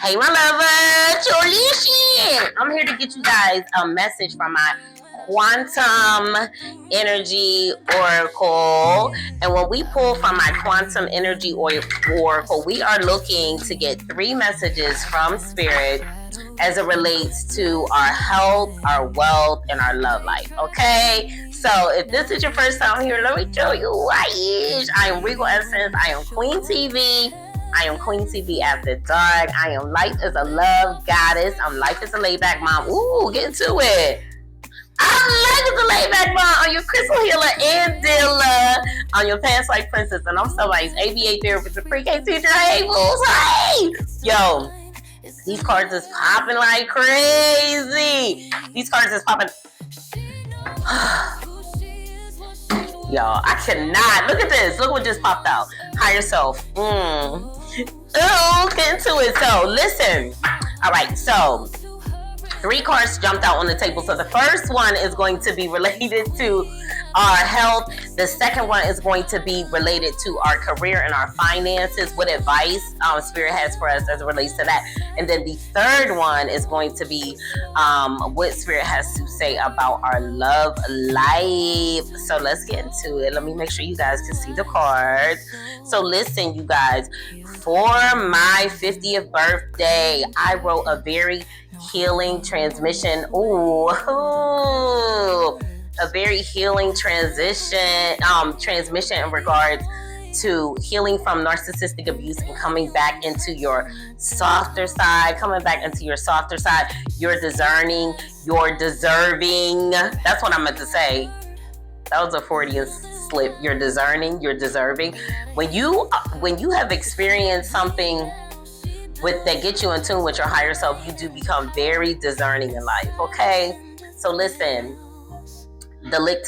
Hey, my lover, Jolishi. I'm here to get you guys a message from my quantum energy oracle. And when we pull from my quantum energy oracle, we are looking to get 3 messages from spirit as it relates to our health, our wealth, and our love life. Okay? So if this is your first time here, let me show you who I is. I am Regal Essence. I am Queen TV. I am Queen TV After Dark. I am Life is a Love Goddess. I'm Life is a Laid-Back Mom. Ooh, get into it. I'm Life is a Laid-Back Mom on your crystal healer and dealer on your past life princess. And I'm somebody's ABA therapist and pre-K teacher. Hey, booze. Hey! Yo, these cards is popping like crazy. These cards is popping. Y'all, I cannot. Look at this. Look what just popped out. Higher self. Oh, get into it. So, listen. All right, so 3 cards jumped out on the table. So the first one is going to be related to our health. The second one is going to be related to our career and our finances. What advice Spirit has for us as it relates to that. And then the third one is going to be what Spirit has to say about our love life. So let's get into it. Let me make sure you guys can see the cards. So listen, you guys, for my 50th birthday, I wrote a very healing transmission. A very healing transmission in regards to healing from narcissistic abuse and coming back into your softer side, You're discerning, you're deserving. That's what I meant to say. That was a Freudian slip. You're discerning, you're deserving. When you have experienced something that gets you in tune with your higher self, you do become very discerning in life. Okay, so listen. The link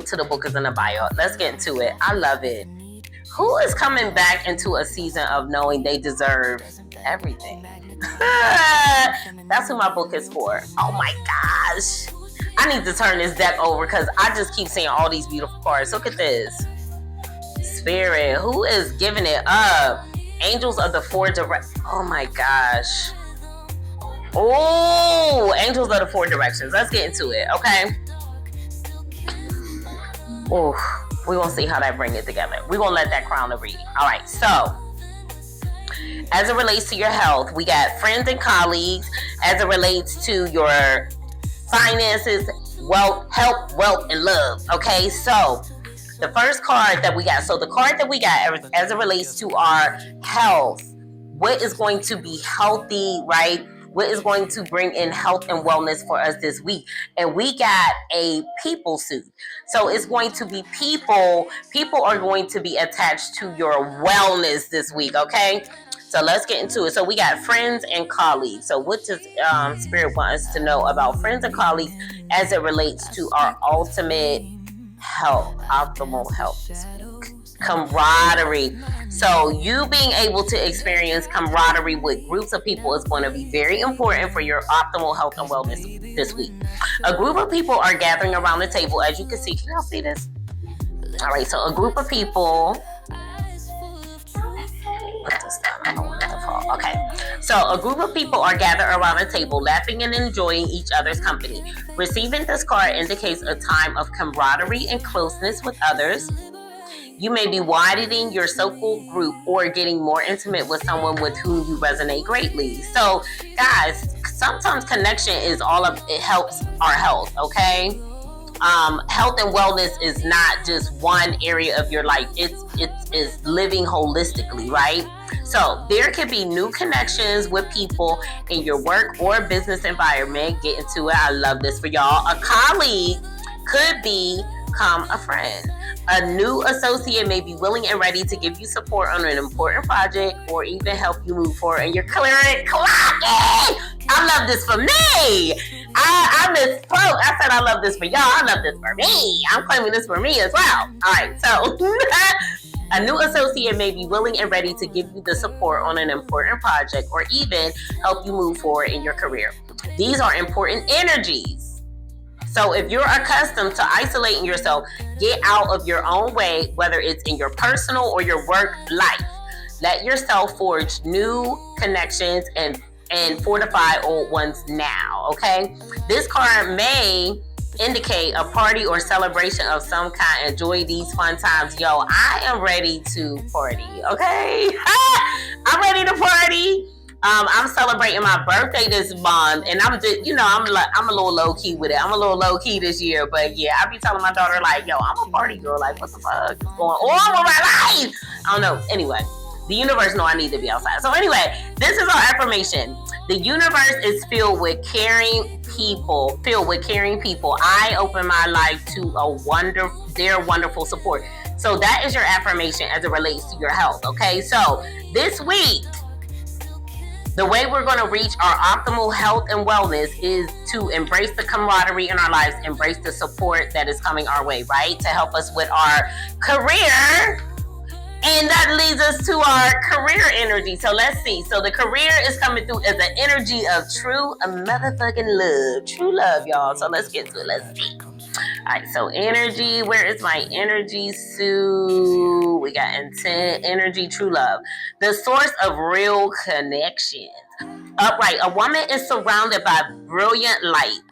to the book is in the bio. Let's get into it. I love it. Who is coming back into a season of knowing they deserve everything? That's who my book is for. Oh my gosh. I need to turn this deck over because I just keep seeing all these beautiful cards. Look at this. Spirit, who is giving it up? Angels of the 4 directions. Oh my gosh. Oh, Angels of the 4 directions. Let's get into it, okay? Oh, we're going to see how that bring it together. We're going to let that crown the reading. All right, so as it relates to your health, we got friends and colleagues. As it relates to your finances, health, wealth, and love. Okay, so the first card that we got. So the card that we got as it relates to our health, what is going to be healthy, right? What is going to bring in health and wellness for us this week? And we got a people suit. So it's going to be people. People are going to be attached to your wellness this week, okay? So let's get into it. So we got friends and colleagues. So what does Spirit want us to know about friends and colleagues as it relates to our ultimate health, optimal health this week? Camaraderie. So you being able to experience camaraderie with groups of people is going to be very important for your optimal health and wellness this week. A group of people are gathering around the table, as you can see. Can y'all see this? All right, so a group of people. Put this down. I don't want it to fall. Okay. So a group of people are gathered around a table, laughing and enjoying each other's company. Receiving this card indicates a time of camaraderie and closeness with others. You may be widening your social group or getting more intimate with someone with whom you resonate greatly. So, guys, sometimes connection is it helps our health, okay? Health and wellness is not just one area of your life. It's living holistically, right? So there could be new connections with people in your work or business environment. Get into it. I love this for y'all. A colleague could become a friend. A new associate may be willing and ready to give you support on an important project or even help you move forward in your career. Clocking! I love this for me. I misspoke. I said I love this for y'all. I love this for me. I'm claiming this for me as well. All right, so a new associate may be willing and ready to give you the support on an important project or even help you move forward in your career. These are important energies. So if you're accustomed to isolating yourself, get out of your own way, whether it's in your personal or your work life. Let yourself forge new connections and fortify old ones now, okay? This card may indicate a party or celebration of some kind. Enjoy these fun times. Yo, I am ready to party, okay? I'm ready to party. I'm celebrating my birthday this month, and I'm just, I'm a little low key with it. I'm a little low key this year, but yeah, I be telling my daughter like, yo, I'm a party girl. Like, what the fuck is going on with my life? I don't know. Anyway, the universe know I need to be outside. So anyway, this is our affirmation. The universe is filled with caring people. I open my life to their wonderful support. So that is your affirmation as it relates to your health. Okay, so this week, the way we're going to reach our optimal health and wellness is to embrace the camaraderie in our lives, embrace the support that is coming our way, right? To help us with our career. And that leads us to our career energy. So let's see. So the career is coming through as an energy of true motherfucking love. True love, y'all. So let's get to it. Let's see. All right, so energy. Where is my energy, Sue? We got intent, energy, true love. The source of real connections. Upright. A woman is surrounded by brilliant lights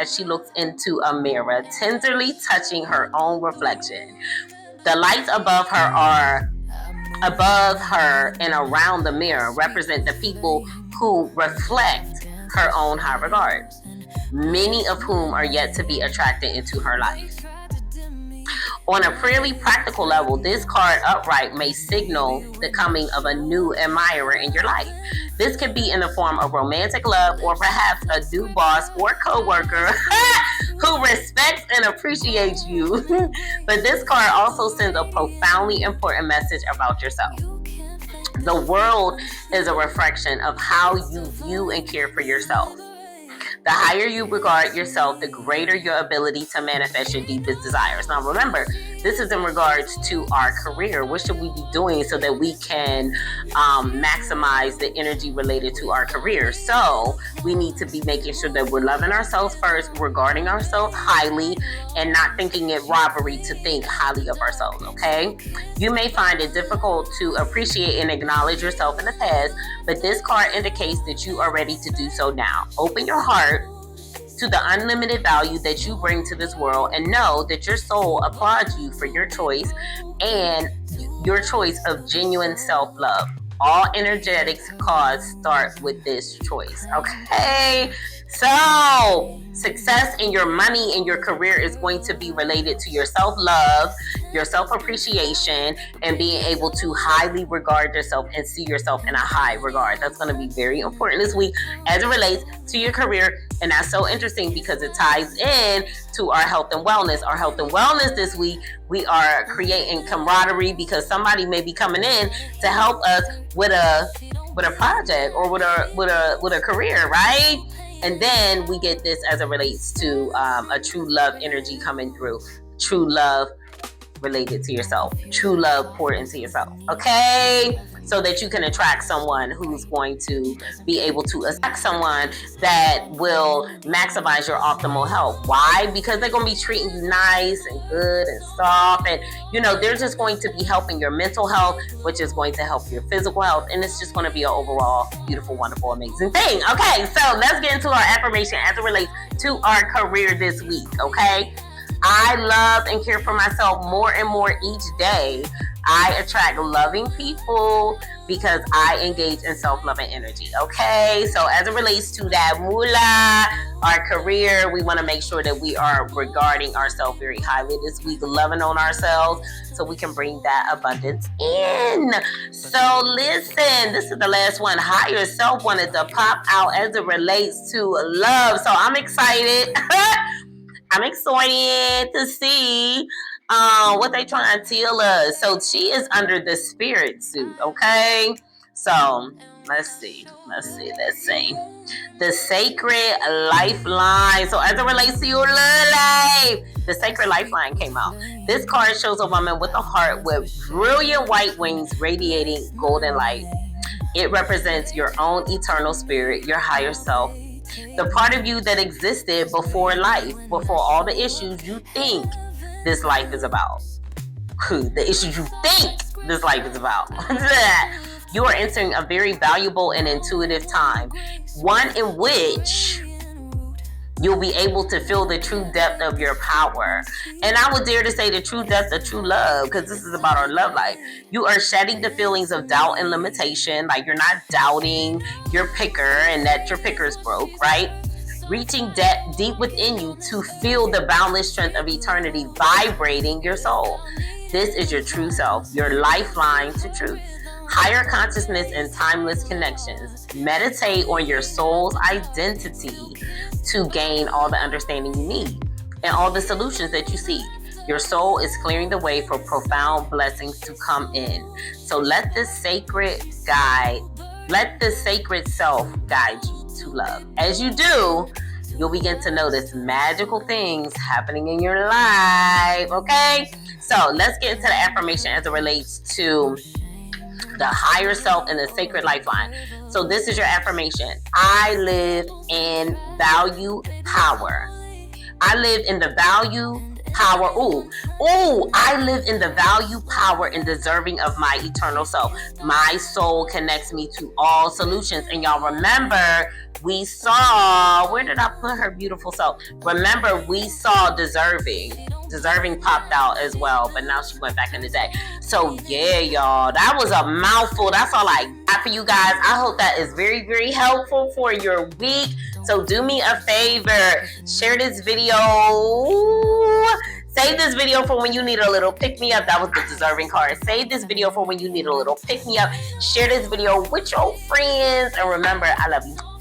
as she looks into a mirror, tenderly touching her own reflection. The lights above her and around the mirror represent the people who reflect her own high regard, many of whom are yet to be attracted into her life. On a purely practical level, this card upright may signal the coming of a new admirer in your life. This could be in the form of romantic love or perhaps a new boss or coworker who respects and appreciates you. But this card also sends a profoundly important message about yourself. The world is a reflection of how you view and care for yourself. The higher you regard yourself, the greater your ability to manifest your deepest desires. Now remember, this is in regards to our career. What should we be doing so that we can maximize the energy related to our career? So we need to be making sure that we're loving ourselves first, regarding ourselves highly, and not thinking it robbery to think highly of ourselves, okay? You may find it difficult to appreciate and acknowledge yourself in the past, but this card indicates that you are ready to do so now. Open your heart to the unlimited value that you bring to this world, and know that your soul applauds you for your choice and your choice of genuine self-love. All energetics cause start with this choice, okay? So success in your money and your career is going to be related to your self-love, your self-appreciation, and being able to highly regard yourself and see yourself in a high regard. That's going to be very important this week as it relates to your career. And that's so interesting because it ties in to our health and wellness. Our health and wellness this week, we are creating camaraderie because somebody may be coming in to help us with a project or with a career, right? And then we get this as it relates to a true love energy coming through. True love related to yourself. True love poured into yourself. Okay? So that you can attract someone who's going to be able to attract someone that will maximize your optimal health. Why? Because they're going to be treating you nice and good and soft. And, they're just going to be helping your mental health, which is going to help your physical health. And it's just going to be an overall beautiful, wonderful, amazing thing. Okay, so let's get into our affirmation as it relates to our career this week. Okay? I love and care for myself more and more each day. I attract loving people because I engage in self-loving energy. Okay, so as it relates to that moolah, our career, we want to make sure that we are regarding ourselves very highly this week, loving on ourselves so we can bring that abundance in. So listen, this is the last one. Higher self wanted to pop out as it relates to love. So I'm excited. I'm excited to see what they trying to tell us. So she is under the spirit suit, okay? So let's see. The sacred lifeline. So as it relates to your love life, the sacred lifeline came out. This card shows a woman with a heart with brilliant white wings radiating golden light. It represents your own eternal spirit, your higher self, the part of you that existed before life, before all the issues you think this life is about. The issues you think this life is about. You are entering a very valuable and intuitive time, one in which you'll be able to feel the true depth of your power. And I would dare to say the true depth of true love, because this is about our love life. You are shedding the feelings of doubt and limitation. Like, you're not doubting your picker and that your picker's broke, right? Reaching deep within you to feel the boundless strength of eternity vibrating your soul. This is your true self, your lifeline to truth. Higher consciousness and timeless connections. Meditate on your soul's identity to gain all the understanding you need and all the solutions that you seek. Your soul is clearing the way for profound blessings to come in. So let this sacred self guide you to love. As you do, you'll begin to notice magical things happening in your life, okay? So let's get into the affirmation as it relates to the higher self and the sacred lifeline. So this is your affirmation. I live in value power. I live in the value power. I live in the value, power, and deserving of my eternal self. My soul connects me to all solutions. And y'all remember, we saw, where did I put her beautiful self? Remember, we saw deserving. Deserving popped out as well, but now she went back in the day. So yeah, y'all, that was a mouthful. That's all I got for you guys. I hope that is very, very helpful for your week. So do me a favor, share this video. Save this video for when you need a little pick-me-up. That was the deserving card. Save this video for when you need a little pick-me-up. Share this video with your friends. And remember, I love you.